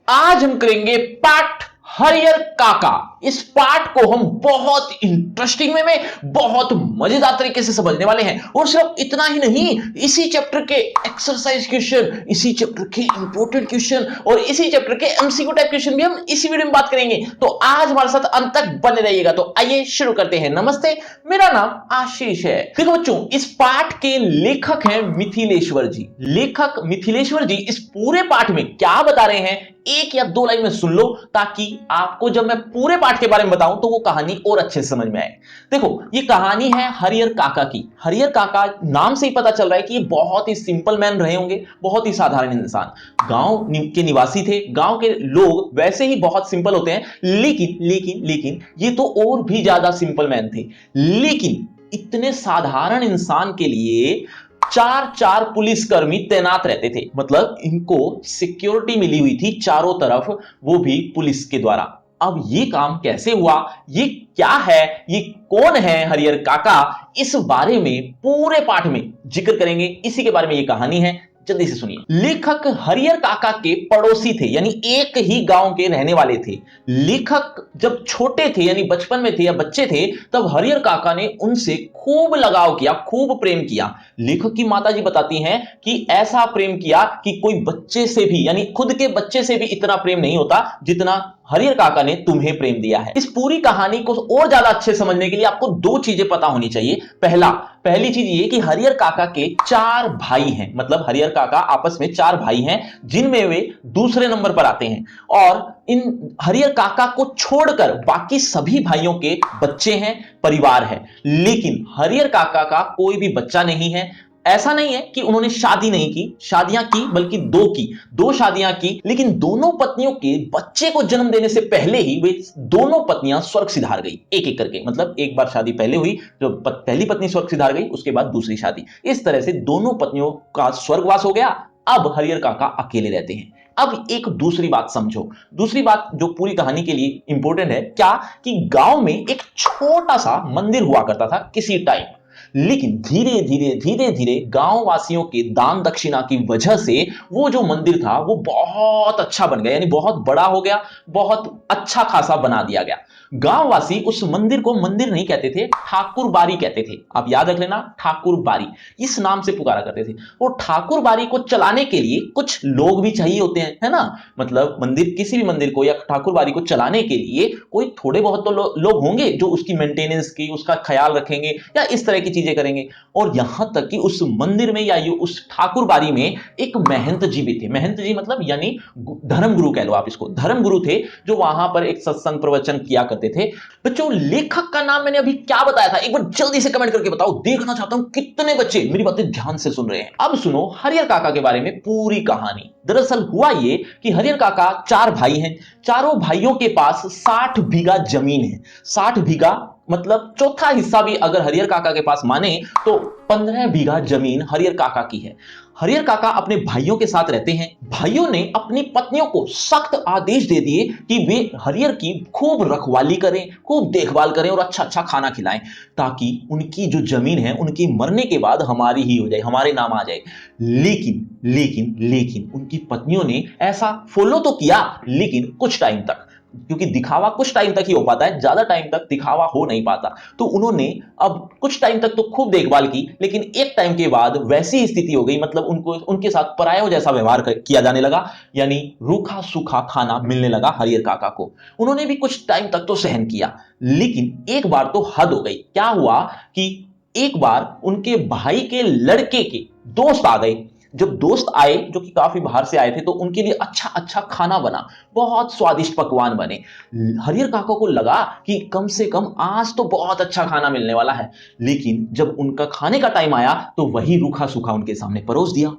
आज हम करेंगे पाठ हरियर काका। इस पाठ को हम बहुत इंटरेस्टिंग में बहुत मजेदार तरीके से समझने वाले हैं। और सिर्फ इतना ही नहीं, इसी चैप्टर के एक्सरसाइज क्वेश्चन, इसी चैप्टर के इंपॉर्टेंट क्वेश्चन और इसी चैप्टर के एमसीक्यू टाइप क्वेश्चन भी हम इसी वीडियो में बात करेंगे। तो आज हमारे साथ अंत तक बने रहिएगा। तो आइए शुरू करते हैं। नमस्ते, मेरा नाम आशीष है। देखो बच्चों, इस पाठ के लेखक हैं मिथिलेश्वर जी। लेखक मिथिलेश्वर जी इस पूरे पाठ में क्या बता रहे हैं, एक या दो लाइन में सुन लो, ताकि आपको जब मैं पूरे पाठ के बारे में बताऊं तो वो कहानी और अच्छे से समझ में आए। देखो, ये कहानी है हरियर काका की। हरियर काका नाम से ही पता चल रहा है कि ये बहुत ही सिंपल मैन रहे होंगे, बहुत ही साधारण इंसान। गांव के निवासी थे। गांव के लोग वैसे ही बहुत सिंपल होते हैं, लेकिन ये तो और भी ज्यादा सिंपल मैन थे। लेकिन इतने साधारण इंसान के लिए चार पुलिसकर्मी तैनात रहते थे। मतलब इनको सिक्योरिटी मिली हुई थी चारों तरफ, वो भी पुलिस के द्वारा। अब ये काम कैसे हुआ, ये क्या है, ये कौन है हरियर काका, इस बारे में पूरे पाठ में जिक्र करेंगे। इसी के बारे में ये कहानी है, जल्दी से सुनिए। लेखक हरियर काका के पड़ोसी थे, यानी एक ही गांव के रहने वाले थे। लेखक जब छोटे थे, यानी बचपन में थे या बच्चे थे, तब हरियर काका ने उनसे खूब लगाव किया, खूब प्रेम किया। लेखक की माताजी बताती हैं कि ऐसा प्रेम किया कि कोई बच्चे से भी, यानी खुद के बच्चे से भी इतना प्रेम नहीं होता जितना हरियर काका ने तुम्हें प्रेम दिया है। इस पूरी कहानी को और ज्यादा अच्छे समझने के लिए आपको दो चीजें पता होनी चाहिए। पहली चीज ये कि हरियर काका के चार भाई हैं। मतलब हरियर काका आपस में चार भाई हैं, जिनमें वे दूसरे नंबर पर आते हैं। और इन हरियर काका को छोड़कर बाकी सभी भाइयों के बच्चे हैं, परिवार है। लेकिन हरियर काका का कोई भी बच्चा नहीं है। ऐसा नहीं है कि उन्होंने शादी नहीं की, शादियां की, बल्कि दो शादियां की। लेकिन दोनों पत्नियों के बच्चे को जन्म देने से पहले ही वे दोनों पत्नियां स्वर्ग सिधार गई, एक एक करके। मतलब एक बार शादी पहले हुई, जो पहली पत्नी स्वर्ग सिधार गई, उसके बाद दूसरी शादी। इस तरह से दोनों पत्नियों का स्वर्गवास हो गया। अब हरियर काका अकेले रहते हैं। अब एक दूसरी बात समझो। दूसरी बात जो पूरी कहानी के लिए इंपॉर्टेंट है, क्या कि गांव में एक छोटा सा मंदिर हुआ करता था किसी टाइम। लेकिन धीरे धीरे गांव वासियों के दान दक्षिणा की वजह से वो जो मंदिर था वो बहुत अच्छा बन गया, यानी बहुत बड़ा हो गया, बहुत अच्छा खासा बना दिया गया। गांववासी उस मंदिर को मंदिर नहीं कहते थे, ठाकुर बाड़ी कहते थे। आप याद रख लेना, ठाकुर बाड़ी इस नाम से पुकारा करते थे। और ठाकुर बाड़ी को चलाने के लिए कुछ लोग भी चाहिए होते हैं, है ना। मतलब मंदिर, किसी भी मंदिर को या ठाकुर बाड़ी को चलाने के लिए कोई थोड़े बहुत तो लोग होंगे जो उसकी मेंटेनेंस की, उसका ख्याल रखेंगे या इस तरह की चीजें करेंगे। और यहां तक कि उस मंदिर में या उस ठाकुर बाड़ी में एक महंत जी भी थे। महंत जी मतलब यानी धर्मगुरु कह लो आप इसको। धर्मगुरु थे जो वहां पर एक सत्संग प्रवचन किया करते थे। बच्चों, लेखक का नाम मैंने अभी क्या बताया था, एक बार जल्दी से कमेंट करके बताओ। देखना चाहता हूं कितने बच्चे मेरी बातें ध्यान से सुन रहे हैं। अब सुनो हरियर काका के बारे में पूरी कहानी। दरअसल हुआ ये कि हरियर काका चार भाई हैं। चारों भाइयों के पास 60 बीघा जमीन है। 60 बीघा मतलब चौथा हिस्सा भी अगर हरियर काका के पास माने तो 15 बीघा जमीन हरियर काका की है। हरियर काका अपने भाइयों के साथ रहते हैं। भाइयों ने अपनी पत्नियों को सख्त आदेश दे दिए कि वे हरियर की खूब रखवाली करें, खूब देखभाल करें और अच्छा अच्छा खाना खिलाएं, ताकि उनकी जो जमीन है उनकी मरने के बाद हमारी ही हो जाए, हमारे नाम आ जाए। लेकिन उनकी पत्नियों ने ऐसा फॉलो तो किया, लेकिन कुछ टाइम तक, क्योंकि दिखावा कुछ टाइम तक ही हो पाता है, ज्यादा टाइम तक दिखावा हो नहीं पाता। तो उन्होंने अब कुछ टाइम तक तो खूब देखभाल की, लेकिन एक टाइम के बाद वैसी स्थिति हो गई, मतलब उनको उनके साथ परायों जैसा व्यवहार किया जाने लगा, यानी रूखा सूखा खाना मिलने लगा हरियर काका को। उन्होंने भी कुछ टाइम तक तो सहन किया, लेकिन एक बार तो हद हो गई। क्या हुआ कि एक बार उनके भाई के लड़के के दोस्त आ गए। जब दोस्त आए, जो कि काफी बाहर से आए थे, तो उनके लिए अच्छा अच्छा खाना बना, बहुत स्वादिष्ट पकवान बने। हरियर काका को लगा कि कम से कम आज तो बहुत अच्छा खाना मिलने वाला है। लेकिन जब उनका खाने का टाइम आया तो वही रूखा सूखा उनके सामने परोस दिया।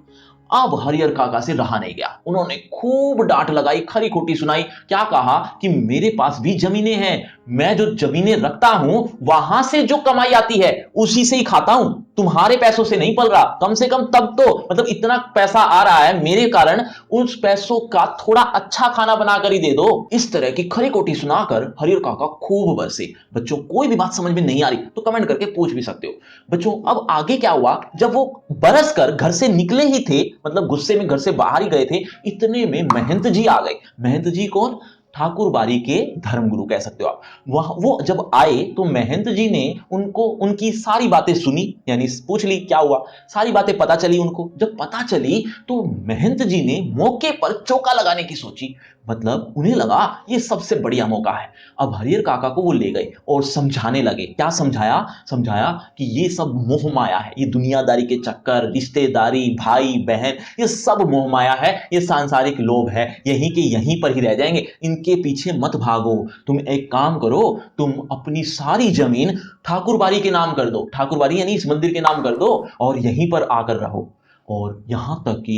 अब हरियर काका से रहा नहीं गया। उन्होंने खूब डांट लगाई, खरी खोटी सुनाई। क्या कहा कि मेरे पास भी जमीनें हैं, मैं जो जमीनें रखता हूं वहां से जो कमाई आती है उसी से ही खाता हूं, तुम्हारे पैसों से नहीं पल रहा। कम से कम तब तो मतलब इतना पैसा आ रहा है मेरे कारण, उस पैसों का थोड़ा अच्छा खाना बनाकर ही दे दो। इस तरह की खरी खोटी सुनाकर हरिहर काका खूब बरसे। बच्चों कोई भी बात समझ में नहीं आ रही तो कमेंट करके पूछ भी सकते हो। बच्चों अब आगे क्या हुआ, जब वो बरस कर घर से निकले ही थे, मतलब गुस्से में घर से बाहर ही गए थे, इतने में महंत जी आ गए। महंत जी कौन? ठाकुर बारी के धर्मगुरु कह सकते हो आप। वह वो जब आए तो महंत जी ने उनको उनकी सारी बातें सुनी, यानी पूछ ली क्या हुआ, सारी बातें पता चली उनको। जब पता चली तो महंत जी ने मौके पर चौका लगाने की सोची। मतलब उन्हें लगा ये सबसे बढ़िया मौका है। अब हरिहर काका को वो ले गए और समझाने लगे। क्या समझाया? समझाया कि ये सब मोह माया है, ये दुनियादारी के चक्कर, रिश्तेदारी, भाई बहन, ये सब मोह माया है, ये सांसारिक लोभ है, यहीं के यहीं पर ही रह जाएंगे, इनके पीछे मत भागो। तुम एक काम करो, तुम अपनी सारी जमीन ठाकुरबाड़ी के नाम कर दो, ठाकुरबाड़ी यानी इस मंदिर के नाम कर दो, और यहीं पर आकर रहो। और यहां तक कि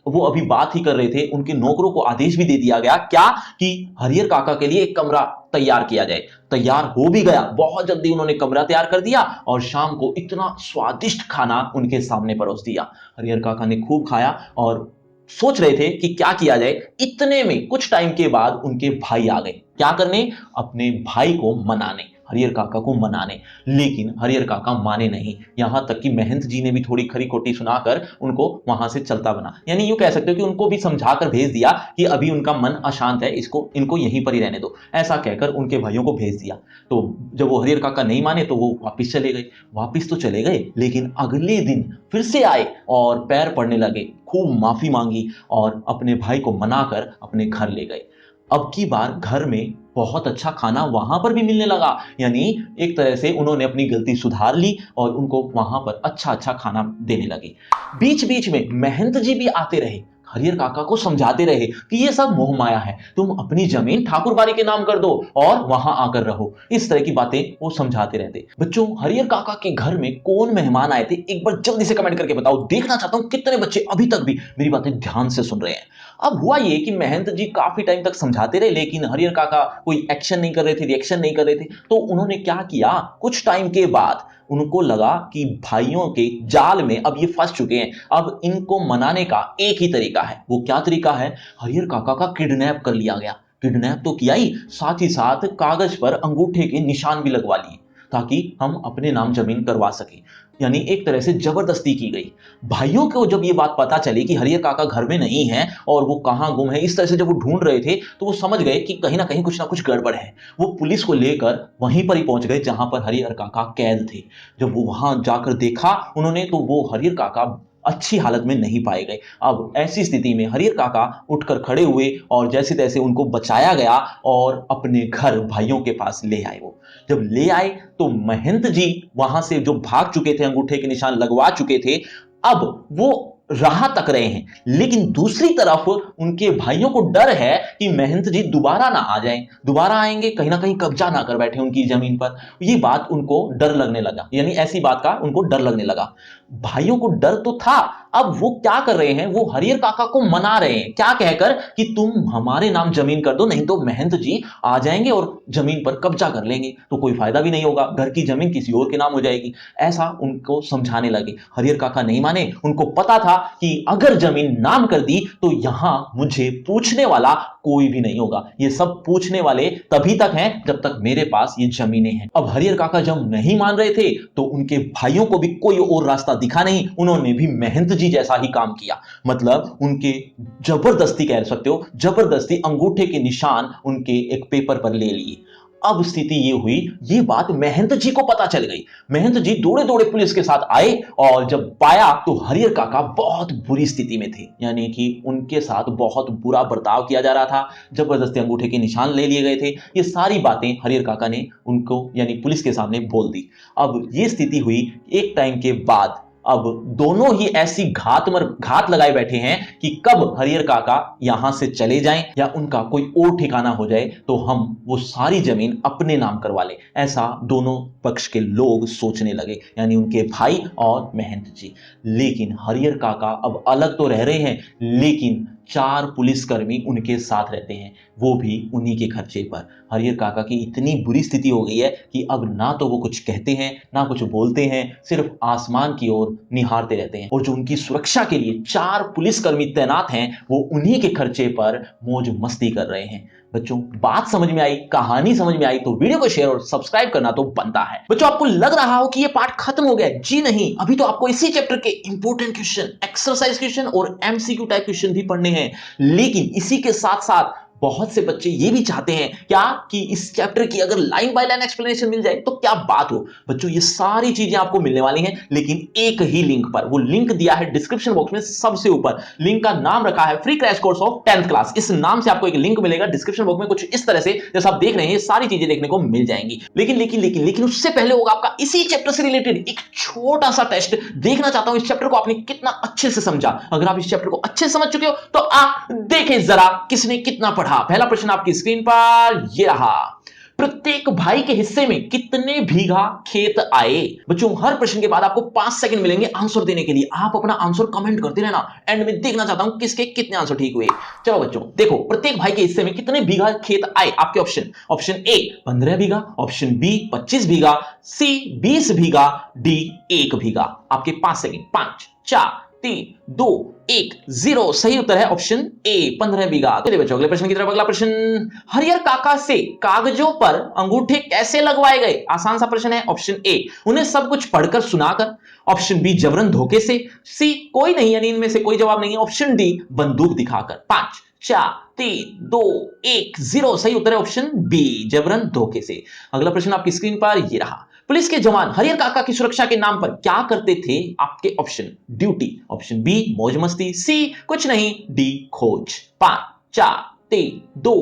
वो अभी बात ही कर रहे थे, उनके नौकरों को आदेश भी दे दिया गया क्या, कि हरिहर काका के लिए एक कमरा तैयार किया जाए। तैयार हो भी गया, बहुत जल्दी उन्होंने कमरा तैयार कर दिया और शाम को इतना स्वादिष्ट खाना उनके सामने परोस दिया। हरिहर काका ने खूब खाया और सोच रहे थे कि क्या किया जाए। इतने में कुछ टाइम के बाद उनके भाई आ गए। क्या करने? अपने भाई को मनाने, हरिहर काका को मनाने। लेकिन हरिहर काका माने नहीं। यहां तक कि महंत जी ने भी थोड़ी खरी खोटी सुनाकर उनको वहां से चलता बना, यानी यूं कह सकते हो कि उनको भी समझाकर भेज दिया कि अभी उनका मन अशांत है, इसको इनको यहीं पर ही रहने दो, ऐसा कहकर उनके भाइयों को भेज दिया। तो जब वो हरिहर काका नहीं माने तो वो वापिस चले गए। वापिस तो चले गए, लेकिन अगले दिन फिर से आए और पैर पड़ने लगे, खूब माफी मांगी और अपने भाई को मनाकर अपने घर ले गए। अब की बार घर में बहुत अच्छा खाना वहां पर भी मिलने लगा, यानी एक तरह से उन्होंने अपनी गलती सुधार ली और उनको वहां पर अच्छा अच्छा खाना देने लगे। बीच बीच में महंत जी भी आते रहे, हरिहर काका को समझाते रहे कि ये सब मोह माया है, तुम अपनी जमीन ठाकुरबाड़ी के नाम कर दो और वहां आकर रहो। इस तरह की बातें वो समझाते रहते। बच्चों हरिहर काका के घर में कौन मेहमान आए थे, एक बार जल्दी से कमेंट करके बताओ। देखना चाहता हूं कितने बच्चे अभी तक भी मेरी बातें ध्यान से सुन रहे हैं। अब हुआ ये कि महंत जी काफी टाइम तक समझाते रहे, लेकिन हरिहर काका कोई एक्शन नहीं कर रहे थे, रिएक्शन नहीं कर रहे थे। तो उन्होंने क्या किया, कुछ टाइम के बाद उनको लगा कि भाइयों के जाल में अब ये फंस चुके हैं, अब इनको मनाने का एक ही तरीका है। वो क्या तरीका है? हरिहर काका का किडनैप कर लिया गया। किडनैप तो किया ही, साथ ही साथ कागज पर अंगूठे के निशान भी लगवा लिए ताकि हम अपने नाम जमीन करवा सकें, यानी एक तरह से जबरदस्ती की गई। भाइयों को जब ये बात पता चली कि हरिहर काका घर में नहीं है और वो कहां गुम है, इस तरह से जब वो ढूंढ रहे थे तो वो समझ गए कि कहीं ना कुछ गड़बड़ है। वो पुलिस को लेकर वहीं पर ही पहुंच गए जहां पर हरिहर काका कैद थे। जब वो वहां जाकर देखा उन्होंने, तो वो हरिहर काका अच्छी हालत में नहीं पाए गए। अब ऐसी स्थिति में हरिहर काका उठकर खड़े हुए और जैसे तैसे उनको बचाया गया और अपने घर भाइयों के पास ले आए। वो जब ले आए तो महंत जी वहां से जो भाग चुके थे, अंगूठे के निशान लगवा चुके थे, अब वो राह तक रहे हैं। लेकिन दूसरी तरफ उनके भाइयों को डर है कि महंत जी दोबारा ना आ जाएं, दोबारा आएंगे कहीं ना कहीं कब्जा ना कर बैठे उनकी जमीन पर। ये बात उनको डर लगने लगा, यानी ऐसी बात का उनको डर लगने लगा। भाइयों को डर तो था, अब वो क्या कर रहे हैं, वो हरिहर काका को मना रहे हैं। क्या कहकर? कि तुम हमारे नाम जमीन कर दो, नहीं तो महंत जी आ जाएंगे और जमीन पर कब्जा कर लेंगे, तो कोई फायदा भी नहीं होगा, घर की जमीन किसी और के नाम हो जाएगी। ऐसा उनको समझाने लगे। हरिहर काका नहीं माने। उनको पता था कि अगर जमीन नाम कर दी तो यहां मुझे पूछने वाला कोई भी नहीं होगा, ये सब पूछने वाले तभी तक हैं जब तक मेरे पास ये जमीनें हैं। अब हरिहर काका जब नहीं मान रहे थे तो उनके भाइयों को भी कोई और रास्ता दिखा नहीं, उन्होंने भी महंत जी जैसा ही काम किया। मतलब उनके जबरदस्ती कह सकते हो, जबरदस्ती अंगूठे के निशान उनके एक पेपर पर ले लिए। अब स्थिति ये हुई, ये बात महंत जी को पता चल गई। महंत जी दौड़े दौड़े पुलिस के साथ आए और जब पाया तो हरिहर काका बहुत बुरी स्थिति में थे, यानी कि उनके साथ बहुत बुरा बर्ताव किया जा रहा था, जबरदस्ती अंगूठे के निशान ले लिए गए थे। ये सारी बातें हरिहर काका ने उनको यानी पुलिस के सामने बोल दी। अब ये स्थिति हुई एक टाइम के बाद। अब दोनों ही ऐसी घात लगाए बैठे हैं कि कब हरिहर काका यहां से चले जाएं या उनका कोई और ठिकाना हो जाए तो हम वो सारी जमीन अपने नाम करवा लें। ऐसा दोनों पक्ष के लोग सोचने लगे, यानी उनके भाई और महंत जी। लेकिन हरिहर काका अब अलग तो रह रहे हैं, लेकिन 4 पुलिसकर्मी उनके साथ रहते हैं, वो भी उन्हीं के खर्चे पर। हरियर काका की इतनी बुरी स्थिति हो गई है कि अब ना तो वो कुछ कहते हैं ना कुछ बोलते हैं, सिर्फ आसमान की ओर निहारते रहते हैं। और जो उनकी सुरक्षा के लिए 4 पुलिसकर्मी तैनात हैं, वो उन्हीं के खर्चे पर मौज मस्ती कर रहे हैं। बच्चों, बात समझ में आई, कहानी समझ में आई तो वीडियो को शेयर और सब्सक्राइब करना तो बनता है। बच्चों, आपको लग रहा हो कि ये पार्ट खत्म हो गया। जी नहीं, अभी तो आपको इसी चैप्टर के इंपॉर्टेंट क्वेश्चन, एक्सरसाइज क्वेश्चन और एमसीक्यू टाइप क्वेश्चन भी पढ़ने हैं। लेकिन इसी के साथ साथ बहुत से बच्चे ये भी चाहते हैं क्या कि इस चैप्टर की अगर लाइन बाय लाइन एक्सप्लेनेशन मिल जाए तो क्या बात हो। बच्चों, ये सारी चीजें आपको मिलने वाली हैं, लेकिन एक ही लिंक पर। वो लिंक दिया है डिस्क्रिप्शन बॉक्स में सबसे ऊपर। लिंक का नाम रखा है free crash course of 10th class. इस नाम से आपको एक लिंक मिलेगा डिस्क्रिप्शन बॉक्स में, कुछ इस तरह से जैसा आप देख रहे हैं। ये सारी चीजें देखने को मिल जाएंगी। लेकिन उससे पहले होगा आपका इसी चैप्टर से रिलेटेड एक छोटा सा टेस्ट। देखना चाहता हूं इस चैप्टर को आपने कितना अच्छे से समझा। अगर आप इस चैप्टर को अच्छे से समझ चुके हो तो आप देखें जरा किसने कितना पढ़ा। पहला प्रश्न आपकी स्क्रीन पर ये रहा। प्रत्येक भाई के हिस्से में कितने बीघा खेत आए। बच्चों, हर प्रश्न के बाद आपको 5 सेकंड मिलेंगे आंसर देने के लिए। आप अपना आंसर कमेंट करते रहना। एंड में देखना चाहता हूं किसके कितने आंसर ठीक हुए। चलो बच्चों, देखो प्रत्येक भाई के हिस्से में कितने बीघा खेत आए। आपके option A 15 bigha, option B 25 bigha, C 20 bigha, D 1 bigha. आपके 5 सेकंड। 5 4 3 2 1 0। सही उत्तर है ऑप्शन ए 15 बीघा। चलिए बच्चों, अगले प्रश्न की तरफ। अगला प्रश्न, हरियर काका से कागजों पर अंगूठे कैसे लगवाए गए। आसान सा प्रश्न है। ऑप्शन ए उन्हें सब कुछ पढ़कर सुनाकर, ऑप्शन बी जबरन धोखे से, सी कोई नहीं, यानी इनमें से कोई जवाब नहीं है, ऑप्शन डी बंदूक दिखाकर। 5 4 3 2 1 0। सही उत्तर है ऑप्शन बी जबरन धोखे से। अगला प्रश्न आपकी स्क्रीन पर ये रहा। पुलिस के जवान हरियर काका की सुरक्षा के नाम पर क्या करते थे। आपके ऑप्शन ड्यूटी, ऑप्शन बी मौज मस्ती, सी कुछ नहीं, डी खोज। 5 4 3 2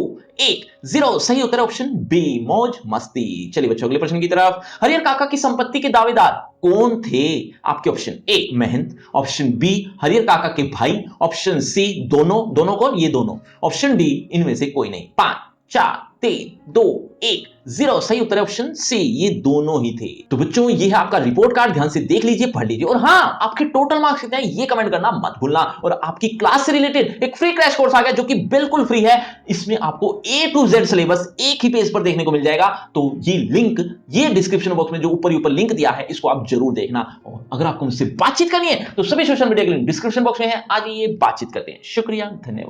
1 0। सही उत्तर है ऑप्शन बी मौज मस्ती। चलिए बच्चों, अगले प्रश्न की तरफ। हरियर काका की संपत्ति के दावेदार कौन थे। आपके option A Mahant, option B Hariyar Kaka के भाई, ऑप्शन सी दोनों कौन, ये दोनों, ऑप्शन डी इनमें से कोई नहीं। 5 4 3 2 1 0। सही उत्तर है ऑप्शन सी, ये दोनों ही थे। तो बच्चों, ये है आपका रिपोर्ट कार्ड। ध्यान से देख लीजिए, पढ़ लीजिए। और हाँ, आपके टोटल मार्क्स कितने हैं ये कमेंट करना मत भूलना। और आपकी क्लास से रिलेटेड एक फ्री क्रैश कोर्स आ गया जो कि बिल्कुल फ्री है। इसमें आपको A to Z सिलेबस एक ही पेज पर देखने को मिल जाएगा। तो ये लिंक, ये डिस्क्रिप्शन बॉक्स में जो ऊपर लिंक दिया है, इसको आप जरूर देखना। और अगर आपको मुझसे बातचीत करनी है तो सभी सोशल मीडिया के लिंक डिस्क्रिप्शन बॉक्स में है। आज ये बातचीत करते हैं। शुक्रिया, धन्यवाद।